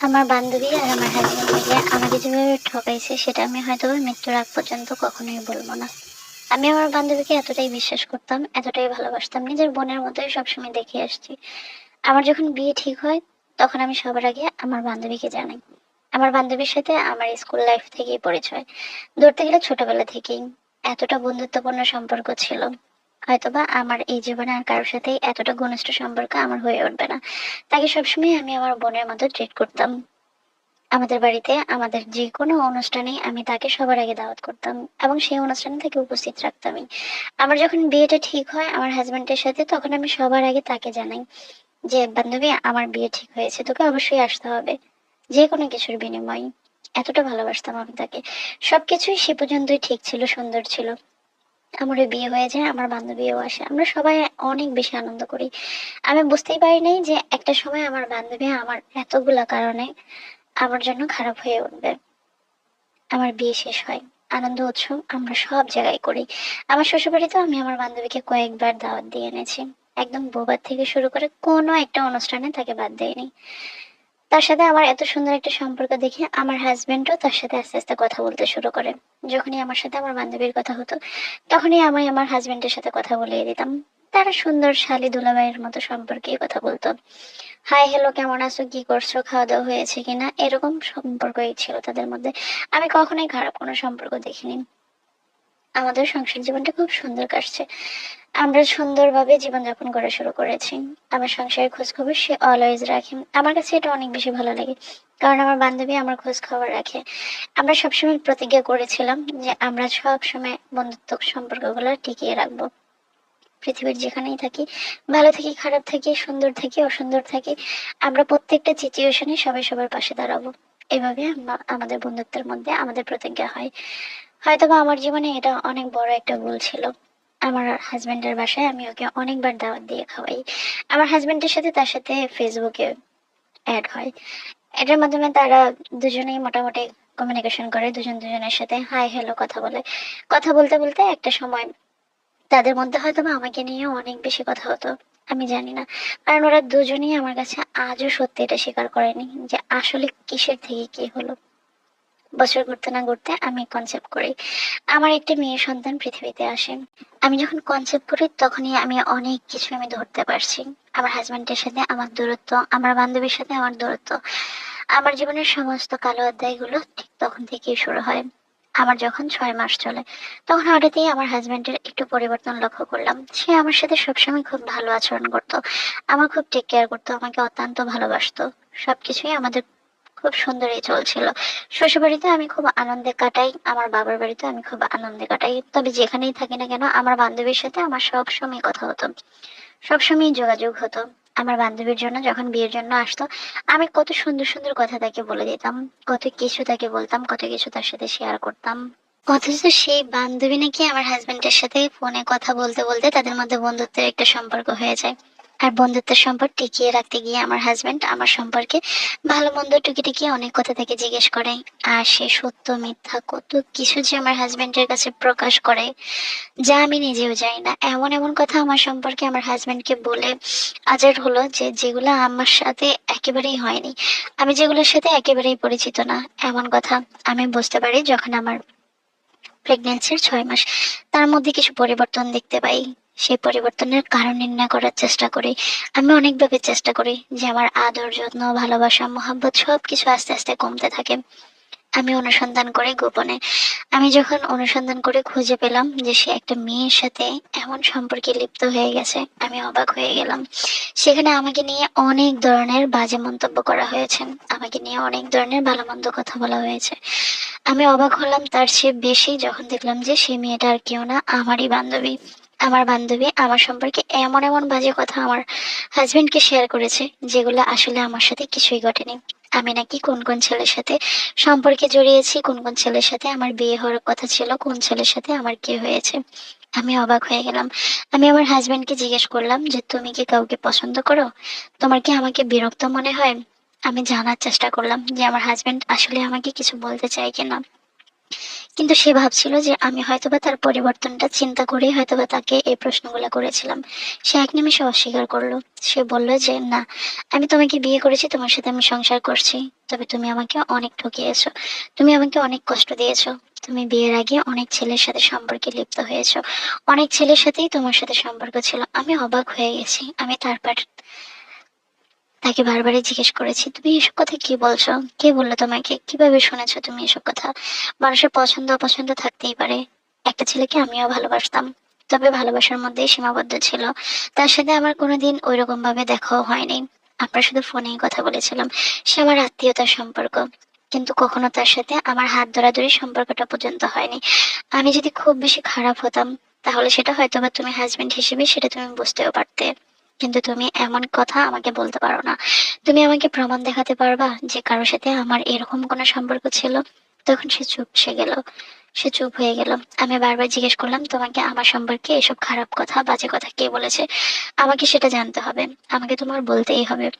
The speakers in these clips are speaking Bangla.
আমার বান্ধবী আর আমার হাসব্যান্ড মিলে আমাকে যেভাবে ঠকাইছে সেটা আমি হয়তো মৃত্যুর আগ পর্যন্ত কখনোই বলবো না। আমি আমার বান্ধবীকে এতটাই বিশ্বাস করতাম, এতটাই ভালোবাসতাম, নিজের বোনের মতোই সবসময় দেখে আসছি। আমার যখন বিয়ে ঠিক হয় তখন আমি সবার আগে আমার বান্ধবীকে জানাই। আমার বান্ধবীর সাথে আমার স্কুল লাইফ থেকেই পরিচয়, ধরতে গেলে ছোটবেলা থেকেই। এতটা বন্ধুত্বপূর্ণ সম্পর্ক ছিল, হয়তোবা আমার এই জীবনে আর কারোর সাথে এতটা ঘনিষ্ঠ সম্পর্ক আমার হয়ে উঠবে না। তাকে সবসময় আমি আমার বোনের মতো ট্রিট করতাম। আমাদের বাড়িতে আমাদের যেকোনো অনুষ্ঠানে আমি তাকে সবার আগে দাওয়াত করতাম এবং সেই অনুষ্ঠানে তাকে উপস্থিত রাখতামই। আমার যখন বিয়েটা ঠিক হয় আমার হাজবেন্ডের সাথে, তখন আমি সবার আগে তাকে জানাই যে, বান্ধবী আমার বিয়ে ঠিক হয়েছে, তোকে অবশ্যই আসতে হবে, যে কোনো কিছুর বিনিময়ে। এতটা ভালোবাসতাম আমি তাকে। সবকিছুই সে পর্যন্তই ঠিক ছিল, সুন্দর ছিল। আমারও বিয়ে হয়ে যায়, আমার বান্ধবীও আসে, আমরা সবাই অনেক বেশি আনন্দ করি। আমি বুঝতেই পারি নাই যে একটা সময় আমার বান্ধবী আমার এতগুলা কারণে আমার জন্য খারাপ হয়ে উঠবে। আমার বিয়ে শেষ হয়, আনন্দ উৎসব আমরা সব জায়গায় করি। আমার শ্বশুরবাড়িতেও আমি আমার বান্ধবীকে কয়েকবার দাওয়াত দিয়ে এনেছি। একদম বোবার থেকে শুরু করে কোনো একটা অনুষ্ঠানে তাকে বাদ দেয়নি। তার সাথে আমার এত সুন্দর একটা সম্পর্ক দেখে আমার হাজবেন্ডও তার সাথে আস্তে আস্তে কথা বলতে শুরু করে। যখনই আমার সাথে আমার বান্ধবীর কথা হতো, তখনই আমি আমার হাজবেন্ডের সাথে কথা বলিয়ে দিতাম। তারা সুন্দর শালি দুলাভাইয়ের মতো সম্পর্কেই কথা বলতো। হাই হ্যালো, কেমন আছো, কি করছো, খাওয়া দাওয়া হয়েছে কিনা, এরকম সম্পর্কই ছিল তাদের মধ্যে। আমি কখনোই খারাপ কোনো সম্পর্ক দেখিনি। আমাদের সংসার জীবনটা খুব সুন্দর কাটছে। আমরা সুন্দরভাবে জীবনযাপন করা শুরু করেছি। আমার সংসারের খোঁজ খবর সে অলওয়েজ রাখে। আমার কাছে এটা অনেক বেশি ভালো লাগে, কারণ আমার বান্ধবী আমার খোঁজ খবর রাখে। আমরা সবসময় প্রতিজ্ঞা করেছিলাম যে আমরা সবসময় বন্ধুত্ব সম্পর্কগুলো টিকিয়ে রাখবো। পৃথিবীর যেখানেই থাকি, ভালো থাকি, খারাপ থাকি, সুন্দর থাকি, অসুন্দর থাকি, আমরা প্রত্যেকটা সিচুয়েশনে সবাই সবার পাশে দাঁড়াবো। এভাবে আমাদের বন্ধুত্বের মধ্যে আমাদের প্রতিজ্ঞা হয়। হয়তোবা আমার জীবনে এটা অনেক বড় একটা ভুল ছিল। আমার হাজবেন্ডের বাসায় আমি ওকে অনেকবার দাওয়াত দিয়ে খাওয়াই। আমার হাজবেন্ডের সাথে তার সাথে ফেসবুকে অ্যাড হয়। এটার মাধ্যমে তারা দুজনেই মোটামুটি কমিউনিকেশন করে, দুজন দুজনের সাথে হাই হ্যালো কথা বলে। কথা বলতে বলতে একটা সময় তাদের মধ্যে হয়তোবা আমাকে নিয়েও অনেক বেশি কথা হতো। আমি জানি না, কারণ ওরা দুজনেই আমার কাছে আজও সত্যি এটা স্বীকার করেনি যে আসলে কিসের থেকে কি হলো। বছর ঘুরতে না ঘুরতে আমি কনসেপ্ট করি, আমার একটা মেয়ে সন্তান পৃথিবীতে আসে। আমি যখন কনসেপ্ট করি তখনই আমি অনেক কিছু আমি ধরতে পারছি। আমার হাজবেন্ডের সাথে আমার দূরত্ব, আমার বান্ধবীর সাথে আমার দূরত্ব, আমার জীবনের সমস্ত কালো অধ্যায়গুলো ঠিক তখন থেকেই শুরু হয়। আমার যখন 6 মাস চলে, তখন হঠাৎই আমার হাজবেন্ডের একটু পরিবর্তন লক্ষ্য করলাম। সে আমার সাথে সবসময় খুব ভালো আচরণ করতো, আমার খুব টেক কেয়ার করতো, আমাকে অত্যন্ত ভালোবাসতো। সবকিছুই আমাদের খুব সুন্দরই চলছিল। শ্বশুরবাড়িতে আমি খুব আনন্দে কাটাই, আমার বাবার বাড়িতে আমি খুব আনন্দে কাটাই। তবে যেখানেই থাকি না কেন আমার বান্ধবীর সাথে আমার সবসময় কথা হতো, সবসময় যোগাযোগ হতো। আমার বান্ধবীর জন্য যখন বিয়ের জন্য আসতো, আমি কত সুন্দর সুন্দর কথা তাকে বলে দিতাম, কত কিছু তাকে বলতাম, কত কিছু তার সাথে শেয়ার করতাম। অথচ সেই বান্ধবী নাকি আমার হাজবেন্ডের সাথে ফোনে কথা বলতে বলতে তাদের মধ্যে বন্ধুত্বের একটা সম্পর্ক হয়ে যায়। আর বন্ধুত্বের সম্পর্ক টিকিয়ে রাখতে গিয়ে আমার হাজবেন্ড আমার সম্পর্কে ভালো মন্দ টুকিটাকি অনেক কথা তাকে জিজ্ঞেস করে। আর সে সত্য মিথ্যা কত কিছু যে আমার হাজবেন্ডের কাছে প্রকাশ করে, যা আমি নিজেও জানি না। এমন এমন কথা আমার সম্পর্কে আমার হাজবেন্ডকে বলে আজার হলো যে যেগুলো আমার সাথে একেবারেই হয়নি, আমি যেগুলোর সাথে একেবারেই পরিচিত না। এমন কথা আমি বুঝতে পারি যখন আমার প্রেগন্যান্সির 6 মাস, তার মধ্যে কিছু পরিবর্তন দেখতে পাই। সেই পরিবর্তনের কারণ নির্ণয় করার চেষ্টা করি। আমি অনেকভাবে চেষ্টা করি যে আমার আদর যত্ন ভালোবাসা মহাব্বত সবকিছু আস্তে আস্তে কমতে থাকে। আমি অনুসন্ধান করি গোপনে। আমি যখন অনুসন্ধান করে খুঁজে পেলাম যে সে একটা মেয়ের সাথে এমন সম্পর্কে লিপ্ত হয়ে গেছে, আমি অবাক হয়ে গেলাম। সেখানে আমাকে নিয়ে অনেক ধরনের বাজে মন্তব্য করা হয়েছে, আমাকে নিয়ে অনেক ধরনের ভালো মন্দ কথা বলা হয়েছে। আমি অবাক হলাম তার চেয়ে বেশি যখন দেখলাম যে সেই মেয়েটা আর কেউ না, আমারই বান্ধবী। আমার বান্ধবী আমার সম্পর্কে এমন এমন বাজে কথা আমার হাজবেন্ডকে শেয়ার করেছে যেগুলো আসলে আমার সাথে কিছুই ঘটেনি। আমি নাকি কোন কোন ছেলের সাথে সম্পর্কে জড়িয়েছি, কোন কোন ছেলের সাথে আমার বিয়ে হওয়ার কথা ছিল, কোন ছেলের সাথে আমার কি হয়েছে। আমি অবাক হয়ে গেলাম। আমি আমার হাজবেন্ডকে জিজ্ঞেস করলাম যে তুমি কি কাউকে পছন্দ করো, তোমার কি আমাকে বিরক্ত মনে হয়। আমি জানার চেষ্টা করলাম যে আমার হাজবেন্ড আসলে আমাকে কিছু বলতে চায় কিনা। কিন্তু সে ভাবছিল যে আমি হয়তোবা তার পরিবর্তনটা চিন্তা করেই হয়তোবা তাকে এই প্রশ্নগুলো করেছিলাম। সে এক নিমেষে অস্বীকার করলো। সে বলল যে, "না, আমি তোমাকে বিয়ে করেছি, তোমার সাথে আমি সংসার করছি। তবে তুমি আমাকে অনেক ঠকিয়েছো। তুমি আমাকে অনেক কষ্ট দিয়েছো। তুমি বিয়ের আগে অনেক ছেলের সাথে সম্পর্কে লিপ্ত হয়েছো। অনেক ছেলের সাথেই তোমার সাথে সম্পর্ক ছিল।" আমি অবাক হয়ে গেছি। আমি তারপর তাকে বারবারই জিজ্ঞেস করেছি, "তুমি এসব কথা কি বলছো? কে বললো তোমাকে? কিভাবে শুনেছো তুমি এসব কথা?" মানুষের পছন্দ অপছন্দ থাকতেই পারে। একটা ছেলেকে আমিও ভালোবাসতাম। তবে ভালোবাসার মধ্যেই সীমাবদ্ধ ছিল। তার সাথে আমার কোনোদিন ঐরকম ভাবে দেখাও হয়নি। আমরা শুধু ফোনেই কথা বলেছিলাম। সে আমার আত্মীয়তার সম্পর্ক। কিন্তু কখনো তার সাথে আমার হাত ধরাধরি সম্পর্কটা পর্যন্ত হয়নি। আমি যদি খুব বেশি খারাপ হতাম, তাহলে সেটা হয়তোবা তুমি হাসবেন্ড হিসেবে সেটা তুমি বুঝতেও পারতে। কিন্তু তুমি এমন কথা আমাকে বলতে পারো না। তুমি আমাকে প্রমাণ দেখাতে পারবা যে কারো সাথে আমার এরকম কোনো সম্পর্ক ছিল? তখন সে চুপ হয়ে গেল। আমি বারবার জিজ্ঞেস করলাম, "তোমাকে আমার সম্পর্কে এসব খারাপ কথা, বাজে কথা কে বলেছে? আমাকে সেটা জানতে হবে। আমাকে তোমার বলতেই হবে।"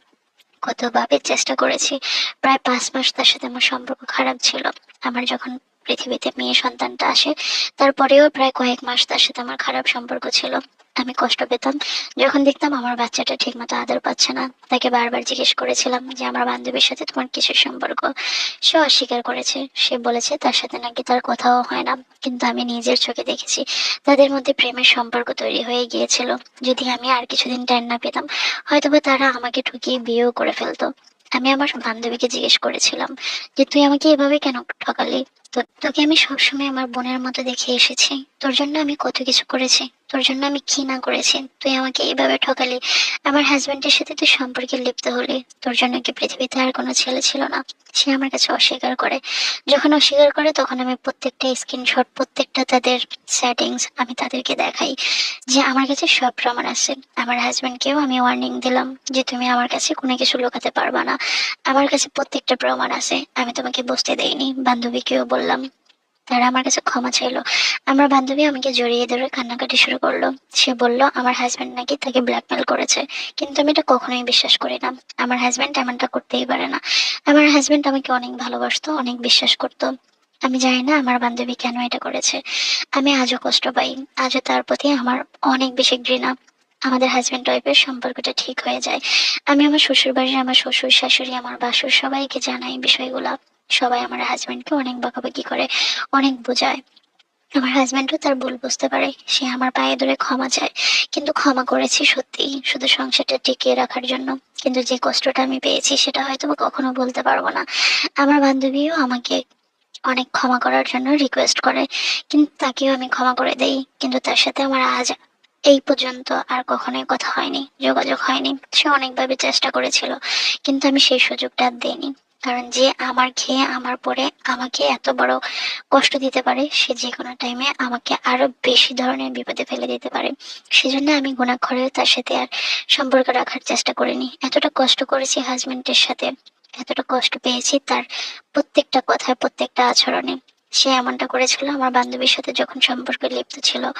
কতভাবে চেষ্টা করেছি। প্রায় ৫ মাস তার সাথে আমার সম্পর্ক খারাপ ছিল। আমার যখন পৃথিবীতে মেয়ে সন্তানটা আসে, তারপরেও প্রায় কয়েক মাস তার সাথে আমার খারাপ সম্পর্ক ছিল। আমি কষ্ট পেতাম যখন দেখতাম আমার বাচ্চাটা ঠিকমতো আদর পাচ্ছে না। তাকে বারবার জিজ্ঞেস করেছিলাম যে, "আমার বান্ধবীর সাথে তোমার কিসের সম্পর্ক?" সে অস্বীকার করেছে। সে বলেছে তার সাথে নাকি তার কথাও হয় না। কিন্তু আমি নিজের চোখে দেখেছি তাদের মধ্যে প্রেমের সম্পর্ক তৈরি হয়ে গিয়েছিল। যদি আমি আর কিছুদিন টাইম না পেতাম, হয়তোবা তারা আমাকে ঠকিয়ে বিয়েও করে ফেলতো। আমি আমার বান্ধবীকে জিজ্ঞেস করেছিলাম যে, "তুই আমাকে এভাবে কেন ঠকালি? তোকে আমি সবসময় আমার বোনের মতো দেখে এসেছি। তোর জন্য আমি কত কিছু করেছি। তোর জন্য আমি কি না করেছি। তুই আমাকে এভাবে ঠকালি। আমার হাজবেন্ডের সাথে তুই সম্পর্কে লিপ্ত হলি। তোর জন্য কি পৃথিবীতে আর কোনো ছেলে ছিল না?" সে আমার কাছে অস্বীকার করে। যখন অস্বীকার করে তখন আমি প্রত্যেকটা স্ক্রিনশট, প্রত্যেকটা তাদের সেটিংস আমি তাদেরকে দেখাই যে আমার কাছে সব প্রমাণ আছে। আমার হাসব্যান্ডকেও আমি ওয়ার্নিং দিলাম যে, "তুমি আমার কাছে কোনো কিছু লুকাতে পারবা না। আমার কাছে প্রত্যেকটা প্রমাণ আছে। আমি তোমাকে বুঝতে দেইনি।" বান্ধবীকেও বললাম। তারা আমার কাছে ক্ষমা চাইলো। আমার বান্ধবী আমাকে জড়িয়ে ধরে কান্নাকাটি শুরু করলো। সে বলল আমার হাসব্যান্ড নাকি তাকে ব্ল্যাকমেল করেছে। কিন্তু আমি এটা কখনোই বিশ্বাস করি না। আমার হাসব্যান্ড এমনটা করতেই পারে না। আমার হাসব্যান্ড আমাকে অনেক ভালোবাসতো, অনেক বিশ্বাস করতো। আমি জানি না আমার বান্ধবী কেন এটা করেছে। আমি আজও কষ্ট পাই। আজও তার প্রতি আমার অনেক বেশি ঘৃণা। আমাদের হাসব্যান্ড ওয়াইফের সম্পর্কটা ঠিক হয়ে যায়। আমি আমার শ্বশুরবাড়ির আমার শ্বশুর, শাশুড়ি, আমার ভাসুর সবাইকে জানাই বিষয়গুলা। সবাই আমার হাসব্যান্ডকে অনেক বকাবকি করে, অনেক বোঝায়। আমার হাসব্যান্ডও তার ভুল বুঝতে পারে। সে আমার পায়ে ধরে ক্ষমা চায়। কিন্তু ক্ষমা করেছি সত্যিই, শুধু সংসারটা টিকিয়ে রাখার জন্য। কিন্তু যে কষ্টটা আমি পেয়েছি সেটা হয়তোবা কখনো বলতে পারবো না। আমার বান্ধবীও আমাকে অনেক ক্ষমা করার জন্য রিকোয়েস্ট করে। কিন্তু তাকেও আমি ক্ষমা করে দেই। কিন্তু তার সাথে আমার আজ এই পর্যন্ত আর কখনোই কথা হয়নি, যোগাযোগ হয়নি। সে অনেকভাবে চেষ্টা করেছিল। কিন্তু আমি সেই সুযোগটা আর দেইনি। কারণ যে আমার খেয়ে আমার পরে আমাকে এত বড় কষ্ট দিতে পারে, সে যেকোনো টাইমে আমাকে আরো বেশি ধরনের বিপদে ফেলে দিতে পারে। সেজন্য আমি ঘুণাক্ষরেও তার সাথে আর সম্পর্ক রাখার চেষ্টা করিনি। এতটা কষ্ট করেছি হাসবেন্ডের সাথে, এতটা কষ্ট পেয়েছি তার প্রত্যেকটা কথায়, প্রত্যেকটা আচরণে। সে এমনটা করেছিল আমার বান্ধবীর সাথে যখন সম্পর্কে লিপ্ত ছিল।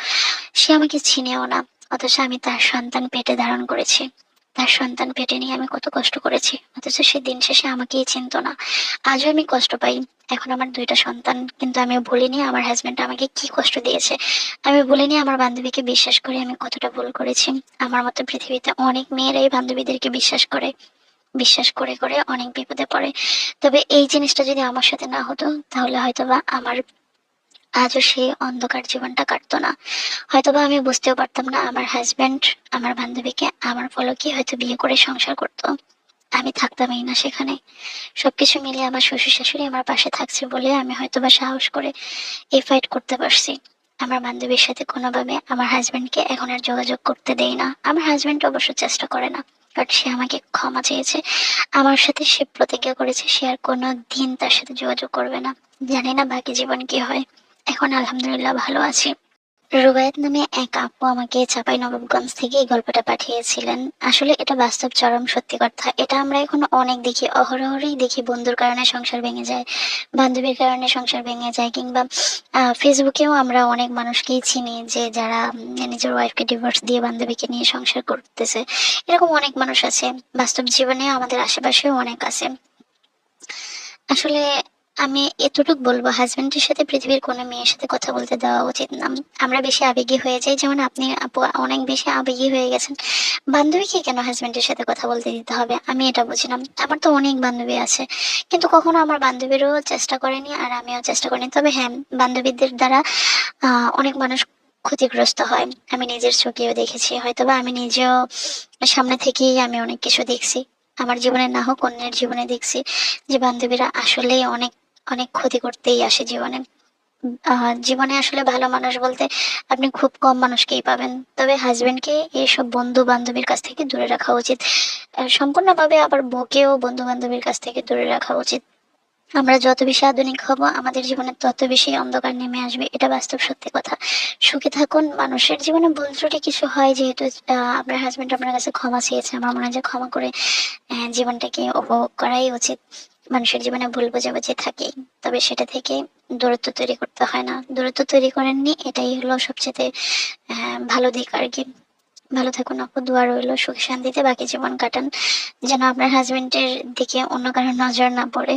সে আমাকে চিনেও না। অথচ আমি তার সন্তান পেটে ধারণ করেছি। তার সন্তান পেটে নিয়ে আমি কত কষ্ট করেছি। অথচ সে দিন শেষে আমাকেই চিনতো না। আজও আমি কষ্ট পাই। এখন আমার ২ টা সন্তান। কিন্তু আমি ভুলিনি আমার হাসব্যান্ড আমাকে কি কষ্ট দিয়েছে। আমি ভুলিনি আমার বান্ধবীকে বিশ্বাস করে আমি কতটা ভুল করেছি। আমার মতো পৃথিবীতে অনেক মেয়েরাই বান্ধবীদেরকে বিশ্বাস করে। বিশ্বাস করে করে অনেক বিপদে পড়ে। তবে এই জিনিসটা যদি আমার সাথে না হতো, তাহলে হয়তোবা আমার আজও সেই অন্ধকার জীবনটা কাটতো না। হয়তোবা আমি বুঝতেও পারতাম না আমার হাসব্যান্ড আমার বান্ধবীকে আমার পলকে হয়তো বিয়ে করে সংসার করতো। আমি থাকতামই না সেখানে। সবকিছু মিলিয়ে আমার শ্বশুর-শাশুড়ি আমার পাশে থাকছে বলে আমি হয়তোবা সাহস করে এই ফাইট করতে পারছি। আমার বান্ধবীর সাথে কোনোভাবে আমার হাসব্যান্ডকে এখন আর যোগাযোগ করতে দেই না। আমার হাসব্যান্ড অবশ্য চেষ্টা করে না। কারণ সে আমাকে ক্ষমা চেয়েছে। আমার সাথে সে প্রতিজ্ঞা করেছে সে আর কোনোদিন তার সাথে যোগাযোগ করবে না। জানি না বাকি জীবন কি হয়। এখন আলহামদুলিল্লাহ ভালো আছি। রুবায়েত নামে এক আপু আমাকে চাঁপাইনবাবগঞ্জ থেকে এই গল্পটা পাঠিয়েছিলেন। আসলে এটা বাস্তব চরম সত্যি কথা। এটা আমরা এখন অনেক দেখি, অহরহরই দেখি বন্ধুর কারণে সংসার ভেঙে যায়, বান্ধবীর কারণে সংসার ভেঙে যায়, কিংবা ফেসবুকেও আমরা অনেক মানুষকেই চিনি যে যারা নিজের ওয়াইফকে ডিভোর্স দিয়ে বান্ধবীকে নিয়ে সংসার করতেছে। এরকম অনেক মানুষ আছে। বাস্তব জীবনে আমাদের আশেপাশেও অনেক আছে। আসলে আমি এতটুকু বলবো, হাজবেন্ডের সাথে পৃথিবীর কোনো মেয়ের সাথে কথা বলতে দেওয়া উচিত না। আমরা বেশি আবেগী হয়ে যাই, যেমন আপনি আপু অনেক বেশি আবেগী হয়ে গেছেন। বান্ধবীকে কেন হাজবেন্ডের সাথে কথা বলতে দিতে হবে, আমি এটা বুঝি না। আমার তো অনেক বান্ধবী আছে, কিন্তু কখনো আমার বান্ধবীরও চেষ্টা করেনি আর আমিও চেষ্টা করিনি। তবে হ্যাঁ, বান্ধবীদের দ্বারা অনেক মানুষ ক্ষতিগ্রস্ত হয়, আমি নিজের চোখেও দেখেছি। হয়তোবা আমি নিজেও সামনে থেকেই আমি অনেক কিছু দেখছি, আমার জীবনে না হোক অন্যের জীবনে দেখছি যে বান্ধবীরা আসলেই অনেক অনেক ক্ষতি করতেই আসে জীবনে। জীবনে আসলে ভালো মানুষ বলতে আপনি খুব কম মানুষকেই পাবেন। তবে হাজবেন্ডকে এইসব বন্ধু বান্ধবীর কাছ থেকে দূরে রাখা উচিত। সম্পূর্ণভাবে আবার বউকেও বন্ধু বান্ধবীর কাছ থেকে দূরে রাখা উচিত। আমরা যত বেশি আধুনিক হব, আমাদের জীবনে তত বেশি অন্ধকার নেমে আসবে, এটা বাস্তব সত্যি কথা। সুখে থাকুন। মানুষের জীবনে ভুল ত্রুটি কিছু হয়, যেহেতু আপনার হাজবেন্ড আপনার কাছে ক্ষমা চেয়েছে, আমার মনে হয় যে ক্ষমা করে জীবনটাকে উপভোগ করাই উচিত। মানুষের জীবনে ভুল বোঝাবুঝি থাকেই, তবে সেটা থেকে দূরত্ব তৈরি করতে হয় না। দূরত্ব তৈরি করেননি, এটাই হলো সবচেয়ে ভালো দিক আর কি। ভালো থাকুন আপু, দোয়া রইলো সুখে শান্তিতে বাকি জীবন কাটান, যেন আপনার হাজবেন্ডের দিকে অন্য কারোর নজর না পড়ে।